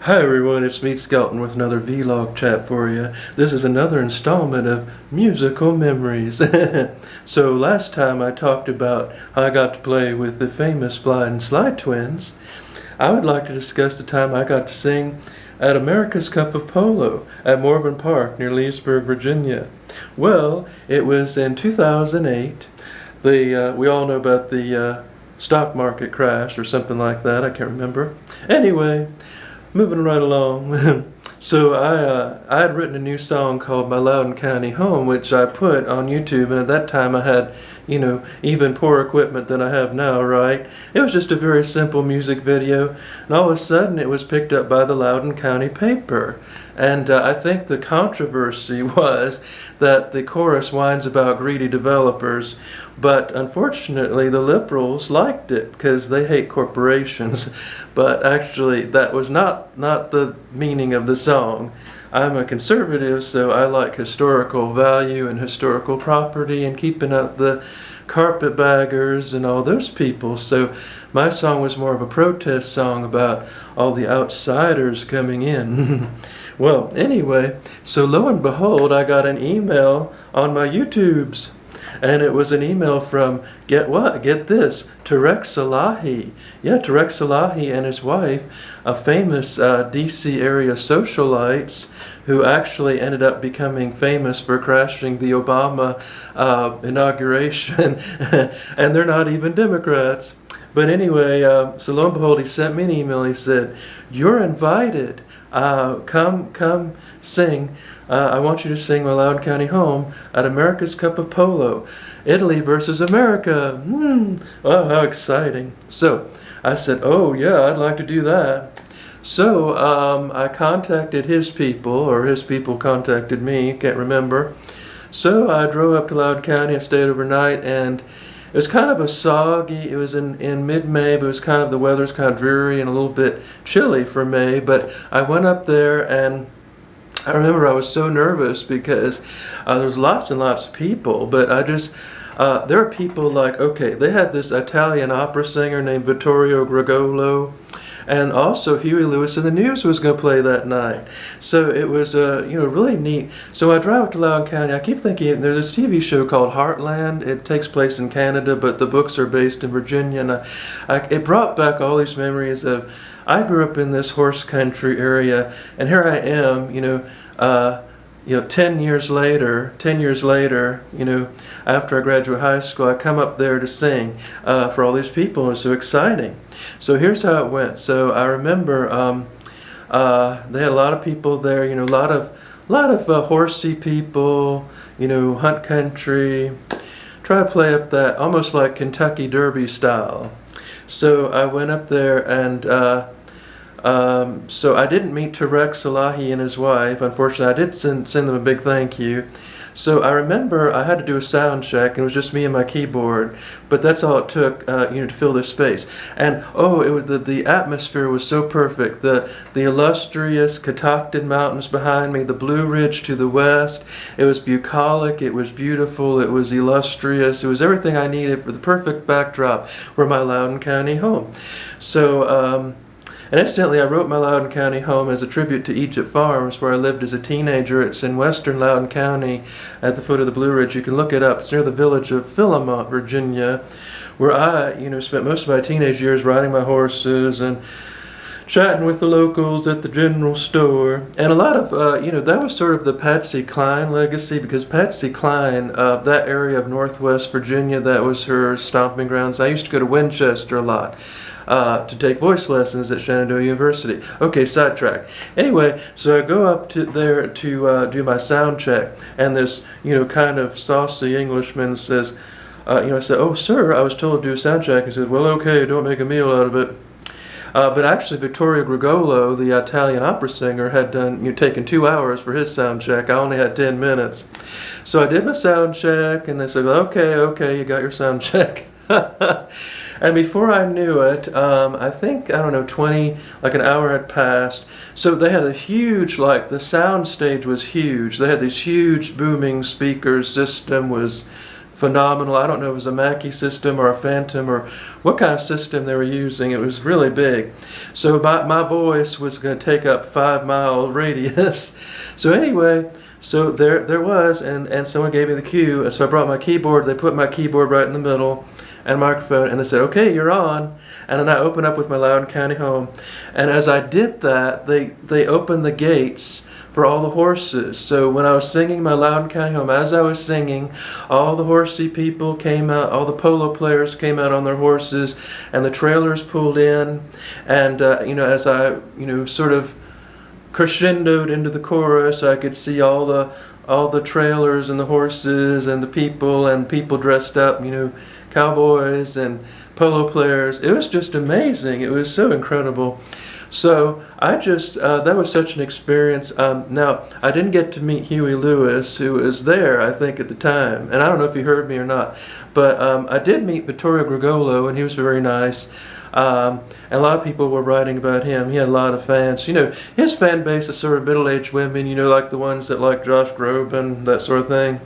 Hi everyone, it's me Skelton with another vlog chat for you. This is another installment of Musical Memories. So last time I talked about how I got to play with the famous Blind Slide Twins. I would like to discuss the time I got to sing at America's Cup of Polo at Morburn Park near Leesburg, Virginia. Well, it was in 2008. We all know about the stock market crash or something like that. I can't remember. Anyway, moving right along. So I had written a new song called My Loudoun County Home, which I put on YouTube, and at that time I had, even poorer equipment than I have now, right? It was just a very simple music video, and all of a sudden it was picked up by the Loudoun County paper. And I think the controversy was that the chorus whines about greedy developers, but unfortunately the liberals liked it because they hate corporations. But actually that was not the meaning of the song. I'm a conservative, so I like historical value and historical property and keeping out the carpetbaggers and all those people. So my song was more of a protest song about all the outsiders coming in. Well, anyway, so lo and behold, I got an email on my YouTubes. And it was an email from, get this, Tarek Salahi. Yeah, Tarek Salahi and his wife, a famous DC area socialites who actually ended up becoming famous for crashing the Obama inauguration. And they're not even Democrats. But anyway, so lo and behold, he sent me an email. He said, "You're invited. Come sing. I want you to sing My Loudoun County Home at America's Cup of Polo. Italy versus America. Oh, how exciting." So I said, "Oh yeah, I'd like to do that." So I contacted his people, or his people contacted me, can't remember. So I drove up to Loudoun County, I stayed overnight, and it was kind of a soggy, it was in mid-May, but it was kind of, the weather's kind of dreary and a little bit chilly for May. But I went up there, and I remember I was so nervous because there was lots and lots of people, but there are people like, okay, they had this Italian opera singer named Vittorio Grigolo, and also Huey Lewis and the News was going to play that night. So it was, really neat. So I drive up to Loudoun County. I keep thinking, there's this TV show called Heartland. It takes place in Canada, but the books are based in Virginia. And it brought back all these memories of, I grew up in this horse country area, and here I am, 10 years later, after I graduate high school, I come up there to sing for all these people. It was so exciting. So here's how it went. So I remember they had a lot of people there, a lot of horsey people, hunt country. Try to play up that almost like Kentucky Derby style. So I went up there, and so I didn't meet Tarek Salahi and his wife. Unfortunately, I did send them a big thank you. So I remember I had to do a sound check, and it was just me and my keyboard, but that's all it took, to fill this space. And it was the atmosphere was so perfect. The illustrious Catoctin Mountains behind me, the Blue Ridge to the west. It was bucolic. It was beautiful. It was illustrious. It was everything I needed for the perfect backdrop for my Loudoun County home. So. And incidentally, I wrote My Loudoun County Home as a tribute to Egypt Farms, where I lived as a teenager. It's in western Loudoun County at the foot of the Blue Ridge. You can look it up. It's near the village of Philemont, Virginia, where I, spent most of my teenage years riding my horses and chatting with the locals at the general store. And a lot of, that was sort of the Patsy Cline legacy, because Patsy Cline, that area of northwest Virginia, that was her stomping grounds. I used to go to Winchester a lot. To take voice lessons at Shenandoah University. Okay, sidetrack. Anyway, so I go up to there to do my sound check, and this, kind of saucy Englishman says, I said, "Oh, sir, I was told to do a sound check." He said, "Well, okay, don't make a meal out of it." But actually, Vittorio Grigolo, the Italian opera singer, had taken 2 hours for his sound check. I only had 10 minutes. So I did my sound check, and they said, okay, you got your sound check. And before I knew it, I think, 20, like an hour had passed. So they had a huge, the sound stage was huge. They had these huge booming speakers. System was phenomenal. I don't know if it was a Mackie system or a Phantom or what kind of system they were using. It was really big. So my voice was going to take up 5-mile radius. So anyway, so there was, and someone gave me the cue, and so I brought my keyboard. They put my keyboard right in the middle and a microphone, and they said, okay, you're on. And then I opened up with my Loudoun County Home. And as I did that, they opened the gates for all the horses. So when I was singing my Loudoun County Home, as I was singing, all the horsey people came out, all the polo players came out on their horses, and the trailers pulled in. And, as I, sort of crescendoed into the chorus, I could see all the trailers and the horses and the people dressed up, cowboys and polo players. It was just amazing. It was so incredible. So I just, that was such an experience. Now, I didn't get to meet Huey Lewis, who was there, I think, at the time. And I don't know if he heard me or not. But I did meet Vittorio Grigolo, and he was very nice. And a lot of people were writing about him. He had a lot of fans. His fan base is sort of middle-aged women, like the ones that like Josh Groban, that sort of thing.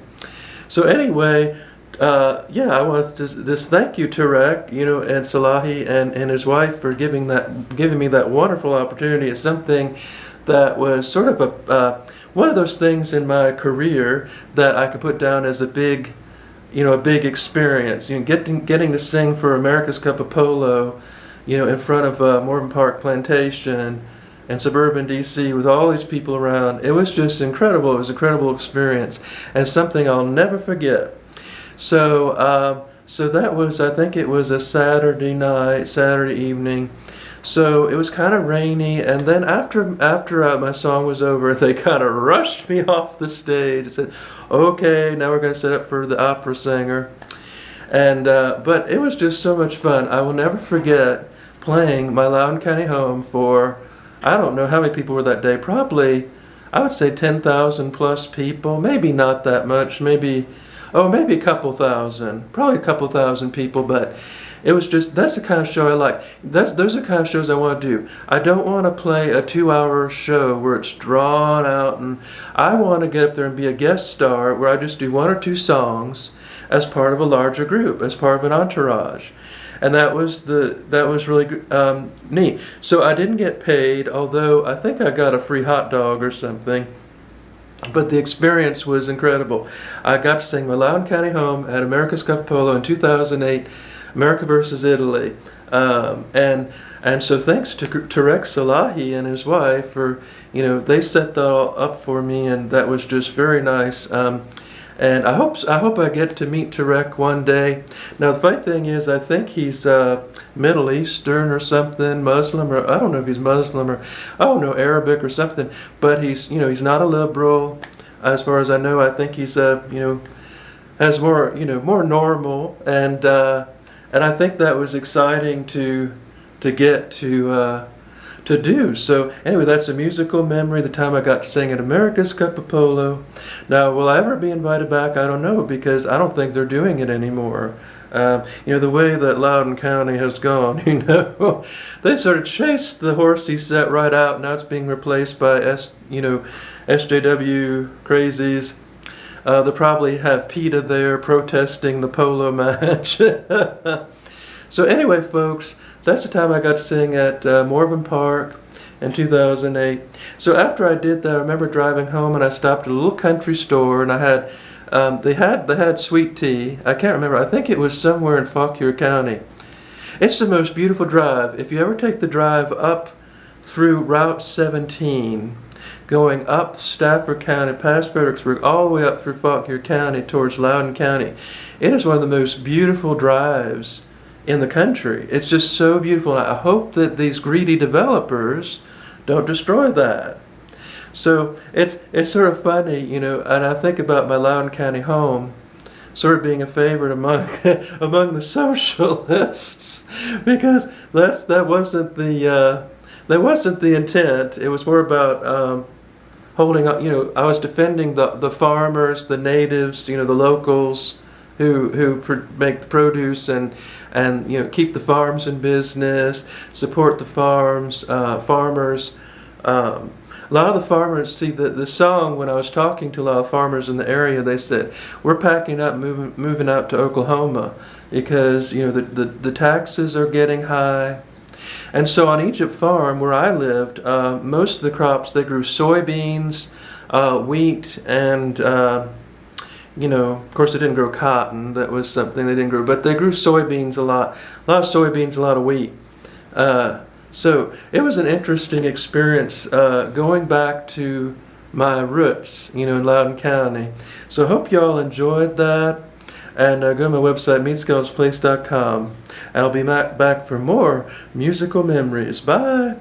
So anyway, I want to just thank you, Tarek, and Salahi and his wife for giving me that wonderful opportunity. It's something that was sort of one of those things in my career that I could put down as a big experience. Getting to sing for America's Cup of Polo, in front of Morven Park Plantation and suburban D.C. with all these people around. It was just incredible. It was an incredible experience and something I'll never forget. So that was, I think it was a Saturday evening. So it was kind of rainy, and then after my song was over, they kind of rushed me off the stage and said, okay, now we're going to set up for the opera singer. And but it was just so much fun. I will never forget playing my Loudoun County Home for, I don't know how many people were that day, probably, I would say 10,000 plus people, maybe not that much, maybe a couple thousand, probably a couple thousand people, but it was just, that's the kind of show I like. Those are the kind of shows I want to do. I don't want to play a 2-hour show where it's drawn out, and I want to get up there and be a guest star where I just do 1 or 2 songs as part of a larger group, as part of an entourage. And that was really neat. So I didn't get paid, although I think I got a free hot dog or something. But the experience was incredible. I got to sing my Loudoun County Home at America's Cup of Polo in 2008, America versus Italy. And so thanks to Tarek Salahi and his wife for, they set that all up for me, and that was just very nice. And I hope I get to meet Tarek one day. Now the funny thing is, I think he's Middle Eastern or something, Muslim, or I don't know if he's Muslim or Arabic or something. But he's not a liberal, as far as I know. I think he's has more normal, and I think that was exciting to get to do. So anyway, that's a musical memory, the time I got to sing at America's Cup of Polo. Now, will I ever be invited back? I don't know, because I don't think they're doing it anymore. The way that Loudoun County has gone, they sort of chased the horsey set right out. Now it's being replaced by SJW crazies. They'll probably have PETA there protesting the polo match. So anyway, folks, that's the time I got to sing at Morven Park in 2008. So after I did that, I remember driving home, and I stopped at a little country store, and I had they had sweet tea. I can't remember. I think it was somewhere in Fauquier County. It's the most beautiful drive. If you ever take the drive up through Route 17, going up Stafford County, past Fredericksburg, all the way up through Fauquier County towards Loudoun County, it is one of the most beautiful drives in the country. It's just so beautiful. I hope that these greedy developers don't destroy that. So it's sort of funny, and I think about my Loudoun County Home sort of being a favorite among among the socialists, because that wasn't the intent. It was more about holding up. I was defending the farmers, the natives, the locals who make the produce and keep the farms in business, support the farmers. A lot of the farmers, see the song, when I was talking to a lot of farmers in the area, they said, we're packing up, moving out to Oklahoma because, you know, the taxes are getting high. And so on Egypt Farm, where I lived, most of the crops, they grew soybeans, wheat, and, you know, of course they didn't grow cotton. That was something they didn't grow. But they grew soybeans a lot. A lot of soybeans, a lot of wheat. So it was an interesting experience going back to my roots, you know, in Loudoun County. So I hope y'all enjoyed that. And go to my website, meetskeletonsplace.com. And I'll be back for more musical memories. Bye.